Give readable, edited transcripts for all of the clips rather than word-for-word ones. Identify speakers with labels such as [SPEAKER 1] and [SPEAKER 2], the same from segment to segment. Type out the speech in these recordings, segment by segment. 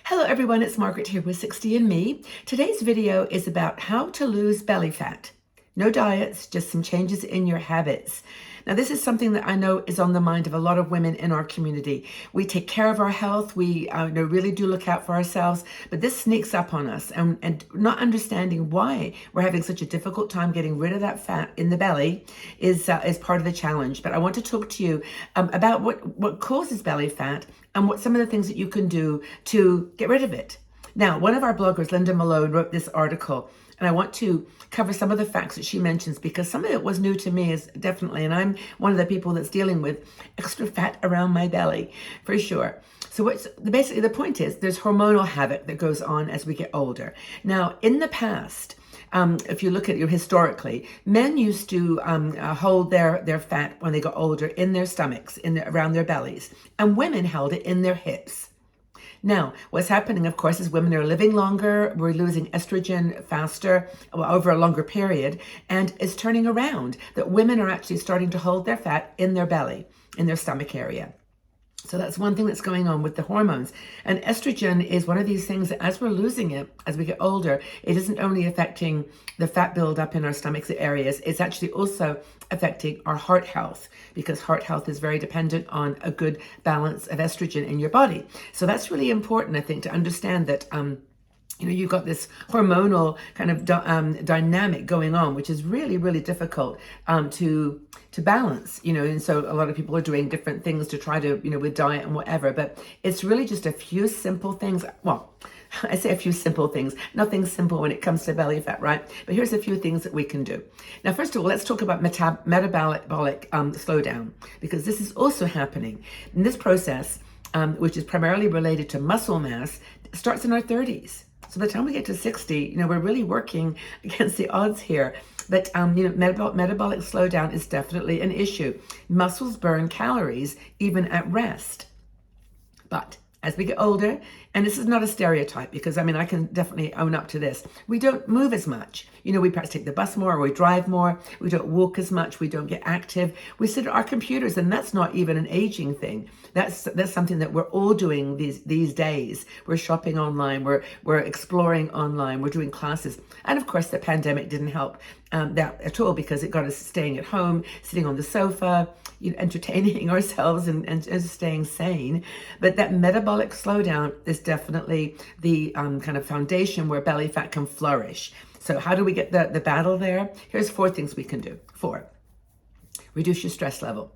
[SPEAKER 1] Hello everyone, it's Margaret here with 60andMe. Today's video is about how to lose belly fat. No diets, just some changes in your habits. Now this is something that I know is on the mind of a lot of women in our community. We take care of our health, we really do look out for ourselves, but this sneaks up on us and not understanding why we're having such a difficult time getting rid of that fat in the belly is part of the challenge. But I want to talk to you about what causes belly fat and what some of the things that you can do to get rid of it. Now, one of our bloggers, Linda Malone, wrote this article, and I want to cover some of the facts that she mentions because some of it was new to me, and I'm one of the people that's dealing with extra fat around my belly, for sure. So basically the point is there's hormonal havoc that goes on as we get older. Now, in the past, if you look at it historically, men used to hold their fat when they got older in their stomachs, around their bellies, and women held it in their hips. Now, what's happening, of course, is women are living longer, we're losing estrogen faster, over a longer period, and it's turning around that women are actually starting to hold their fat in their belly, in their stomach area. So that's one thing that's going on with the hormones. And estrogen is one of these things that as we're losing it, as we get older, it isn't only affecting the fat buildup in our stomachs areas, it's actually also affecting our heart health, because heart health is very dependent on a good balance of estrogen in your body. So that's really important, I think, to understand that you've got this hormonal kind of dynamic going on, which is really, really difficult to balance, and so a lot of people are doing different things to try to, with diet and whatever, but it's really just a few simple things. Well, I say a few simple things, nothing simple when it comes to belly fat, right? But here's a few things that we can do. Now, first of all, let's talk about metabolic slowdown, because this is also happening. And this process, which is primarily related to muscle mass, starts in our 30s. So by the time we get to 60, we're really working against the odds here. But, metabolic slowdown is definitely an issue. Muscles burn calories even at rest. But as we get older, and this is not a stereotype because I can definitely own up to this, we don't move as much. We perhaps take the bus more, or we drive more, we don't walk as much, we don't get active, we sit at our computers, and that's not even an aging thing. That's something that we're all doing these days. We're shopping online, we're exploring online, we're doing classes. And of course the pandemic didn't help that at all, because it got us staying at home, sitting on the sofa, entertaining ourselves and staying sane. But that metabolic slowdown is definitely the kind of foundation where belly fat can flourish. So how do we get the battle there? Here's 4 things we can do. 4, reduce your stress level.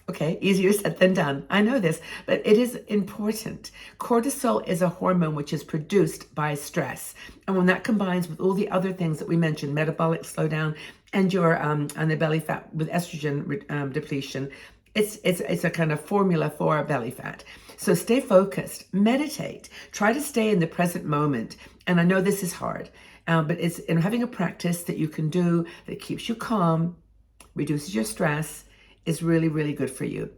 [SPEAKER 1] Okay, easier said than done. I know this, but it is important. Cortisol is a hormone which is produced by stress. And when that combines with all the other things that we mentioned, metabolic slowdown and your and the belly fat with estrogen depletion, it's a kind of formula for belly fat. So stay focused, meditate, try to stay in the present moment. And I know this is hard, but it's in having a practice that you can do that keeps you calm, reduces your stress, is really, really good for you.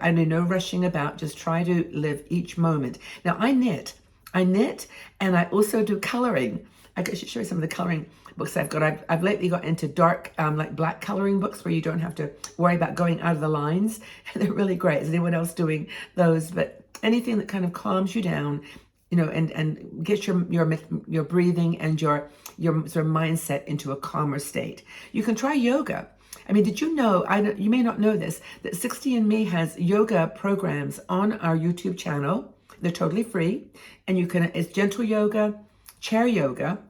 [SPEAKER 1] I know no rushing about, just try to live each moment. Now I knit, and I also do coloring. I should show you some of the coloring books I've got. I've lately got into dark, like black coloring books where you don't have to worry about going out of the lines. They're really great. Is anyone else doing those? But anything that kind of calms you down, and gets your breathing and your sort of mindset into a calmer state. You can try yoga. Did you know, you may not know this, that 60andMe has yoga programs on our YouTube channel. They're totally free. And it's gentle yoga, chair yoga,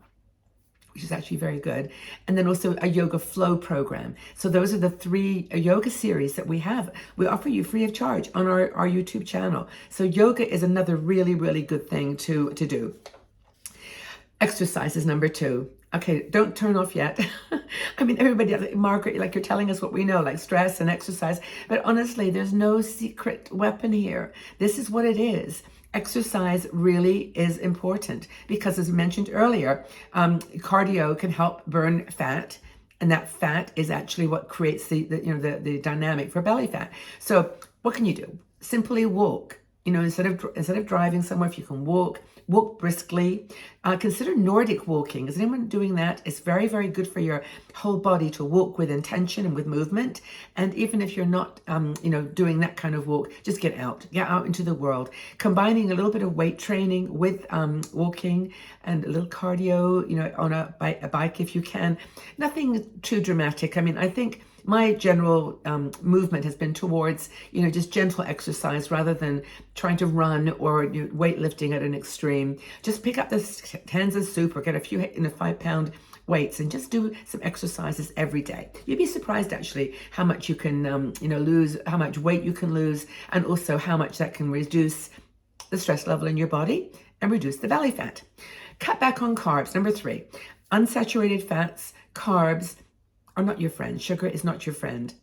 [SPEAKER 1] which is actually very good, and then also a yoga flow program. So those are the 3 yoga series that we have. We offer you free of charge on our YouTube channel. So yoga is another really, really good thing to do. Exercise is number 2. Okay, don't turn off yet. Everybody, Margaret, like you're telling us what we know, like stress and exercise. But honestly, there's no secret weapon here. This is what it is. Exercise really is important because, as mentioned earlier, cardio can help burn fat, and that fat is actually what creates the dynamic for belly fat. So what can you do? Simply walk. You know, instead of driving somewhere, if you can walk briskly. Consider Nordic walking. Is anyone doing that? It's very, very good for your whole body to walk with intention and with movement. And even if you're not, doing that kind of walk, just get out into the world. Combining a little bit of weight training with walking and a little cardio, on a bike if you can. Nothing too dramatic. I mean, I think my general movement has been towards, just gentle exercise rather than trying to run or weightlifting at an extreme. Just pick up the cans of soup or get a few 5-pound weights and just do some exercises every day. You'd be surprised actually how much you can, lose, how much weight you can lose, and also how much that can reduce the stress level in your body and reduce the belly fat. Cut back on carbs. Number 3, unsaturated fats, carbs are not your friend. Sugar is not your friend.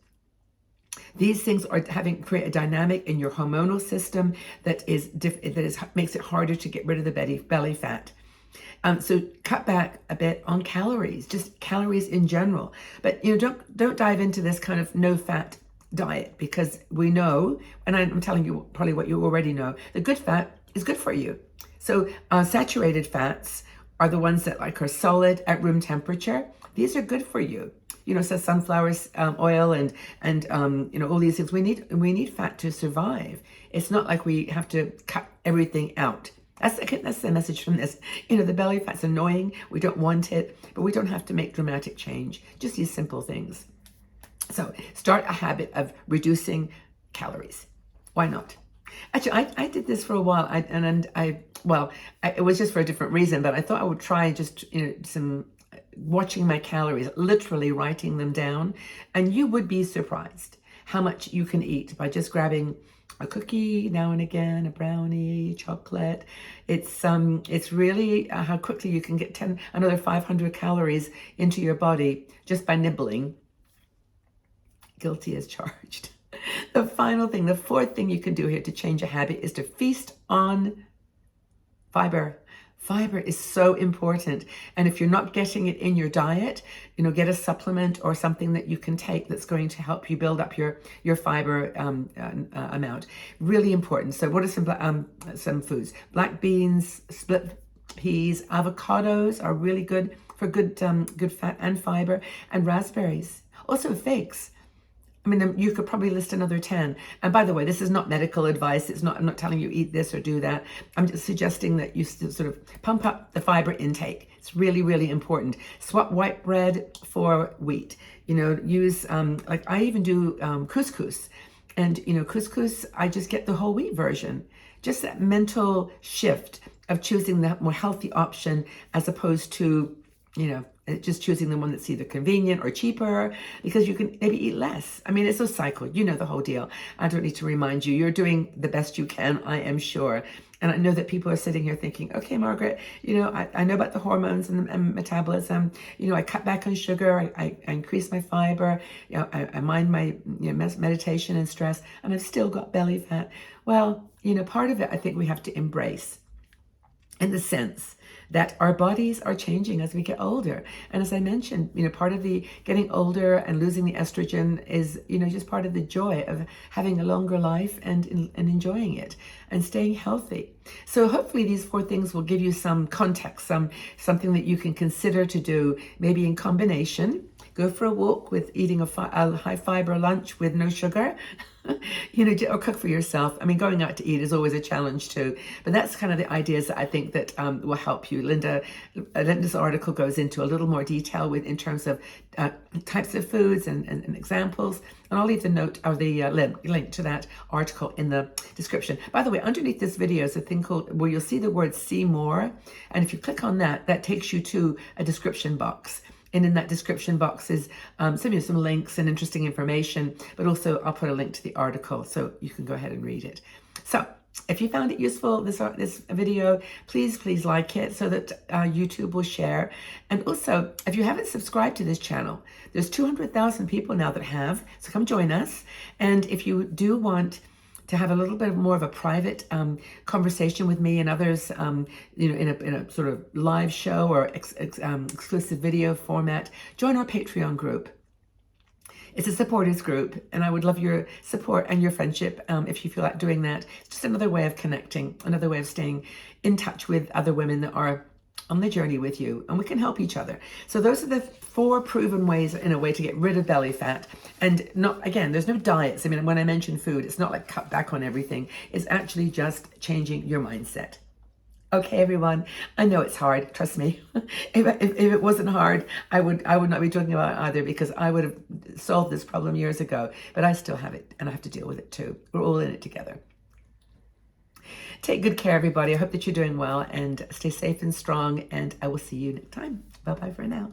[SPEAKER 1] These things are create a dynamic in your hormonal system that makes it harder to get rid of the belly fat. So cut back a bit on calories, just calories in general. But don't dive into this kind of no fat diet, because we know, and I'm telling you probably what you already know, the good fat is good for you. So saturated fats are the ones that are solid at room temperature. These are good for you. So sunflower oil and all these things. We need fat to survive. It's not like we have to cut everything out. That's the message from this. The belly fat's annoying. We don't want it, but we don't have to make dramatic change. Just these simple things. So start a habit of reducing calories. Why not? Actually, I did this for a while. It was just for a different reason, but I thought I would try just some watching my calories, literally writing them down, and you would be surprised how much you can eat by just grabbing a cookie now and again, a brownie, chocolate. It's really how quickly you can get another 500 calories into your body just by nibbling. Guilty as charged. The final thing, the 4th thing you can do here to change a habit is to feast on fiber. Fiber is so important. And if you're not getting it in your diet, get a supplement or something that you can take that's going to help you build up your fiber amount. Really important. So what are some foods? Black beans, split peas, avocados are really good for good fat and fiber, and raspberries. Also figs. I mean, you could probably list another 10. And by the way, this is not medical advice. I'm not telling you eat this or do that. I'm just suggesting that you sort of pump up the fiber intake. It's really, really important. Swap white bread for wheat. Use, I even do couscous. And, couscous, I just get the whole wheat version. Just that mental shift of choosing that more healthy option as opposed to, just choosing the one that's either convenient or cheaper, because you can maybe eat less. I mean, it's a cycle. The whole deal. I don't need to remind you. You're doing the best you can, I am sure. And I know that people are sitting here thinking, okay, Margaret, I know about the hormones and metabolism. I cut back on sugar. I increase my fiber. I mind my meditation and stress, and I've still got belly fat. Well, part of it I think we have to embrace, in the sense that our bodies are changing as we get older. And as I mentioned, part of the getting older and losing the estrogen is, just part of the joy of having a longer life and enjoying it and staying healthy. So hopefully these 4 things will give you some context, something that you can consider to do, maybe in combination. Go for a walk with eating a high fiber lunch with no sugar, or cook for yourself. I mean, going out to eat is always a challenge too, but that's kind of the ideas that I think that will help you. Linda's article goes into a little more detail in terms of types of foods and examples. And I'll leave the note or the link to that article in the description. By the way, underneath this video is a thing where you'll see the word "see more," and if you click on that takes you to a description box. And in that description box is some links and interesting information, but also I'll put a link to the article so you can go ahead and read it. So if you found it useful, this video, please like it so that YouTube will share. And also, if you haven't subscribed to this channel, there's 200,000 people now that have, so come join us. And if you do want to have a little bit more of a private conversation with me and others, in a sort of live show or exclusive video format, join our Patreon group. It's a supporters group, and I would love your support and your friendship if you feel like doing that. It's just another way of connecting, another way of staying in touch with other women that are on the journey with you, and we can help each other. So those are the 4 proven ways in a way to get rid of belly fat. And not, again, there's no diets. I mean, when I mention food, it's not like cut back on everything. It's actually just changing your mindset. Okay, everyone, I know it's hard, trust me. If it wasn't hard, I would not be talking about it either, because I would have solved this problem years ago, but I still have it, and I have to deal with it too. We're all in it together. Take good care, everybody. I hope that you're doing well, and stay safe and strong, and I will see you next time. Bye-bye for now.